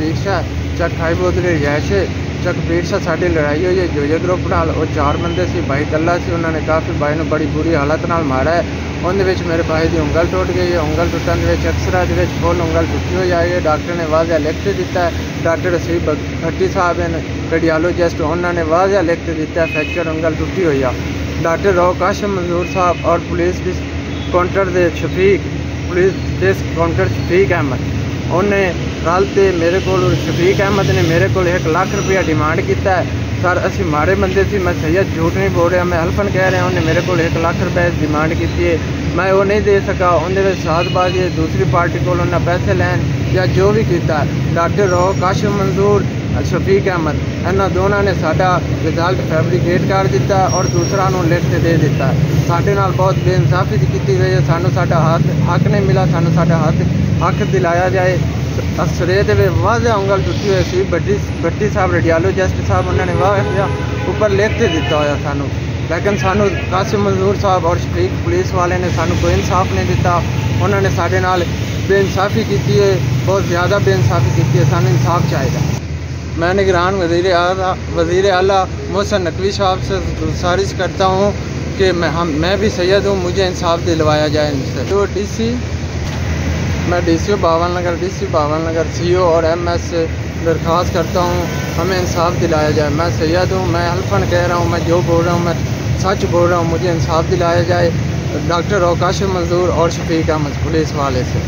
Rickshaw चक खाई बोतली रिहायश चक पीठ से साड़ी लड़ाई हुई है जोजे ग्रुप नाल और 4 बंदे सी भाई कला सी उन्होंने काफ़ी भाई ने बड़ी बुरी हालत नाल मारा है। उन्हें मेरे भाई की उंगल टुट गई है। उंगल टुटन अक्सरा फुल उंगल टुटी हुई आई है। डॉक्टर ने वाजिया लिख दिता है। डॉक्टर नसीब भट्टी साहब हैं कार्डियोलॉजिस्ट उन्होंने वाजिया लिख दिता है फ्रैक्चर उंगल टुटी हुई है। डॉक्टर राव काशिम मंजूर साहब और पुलिस काउंटर के शफीक पुलिस काउंटर शफीक अहमद उन्हें रलते मेरे को शफीक अहमद ने मेरे को 1 लाख रुपया डिमांड किया है। सर असी माड़े बंदे सी मैं सैयद झूठ नहीं बोल रहा मैं हल्फन कह रहा उन्हें मेरे को 1 लाख रुपये डिमांड की है मैं वो नहीं दे सका। उन्हें साथबाजी दूसरी पार्टी को पैसे लैन या जो भी किया। डॉक्टर राव काशिम मंजूर शफीक अहमद इन्होंने दोनों ने साडा रिजल्ट फैब्रिकेट कर दिता और दूसरा लिख के दे दिता। साडे नाल बहुत बेइंसाफी की गई है। सानू साडा हक नहीं मिला। सानू साडा हक दिलाया जाए। सरे दे वाजिया उंगल टुटी हुई सी भट्टी साहब रेडियोलॉजिस्ट साहब उन्होंने वाजिया ऊपर लिख के दिता होया सानू लेकिन सानू कासिम मंजूर साहब और शफीक पुलिस वाले ने सानू कोई इंसाफ नहीं दिता। उन्होंने साडे नाल बेइंसाफी की है बहुत ज़्यादा बेइंसाफी की है। सानू इंसाफ चाहिए। मैं निगरान वज़ीर आला मोहसिन नकवी साहब से गुजारिश करता हूँ कि मैं भी सैयद हूँ मुझे इंसाफ दिलवाया जाए इनसे। तो मैं DCO बावल नगर CO और MS से दरख्वास्त करता हूँ हमें इंसाफ दिलाया जाए। मैं सैयद हूँ मैं हल्फन कह रहा हूँ मैं जो बोल रहा हूँ मैं सच बोल रहा हूँ मुझे इंसाफ दिलाया जाए। डॉक्टर राव काशिम मंजूर और शफीक अहमद पुलिस वाले से।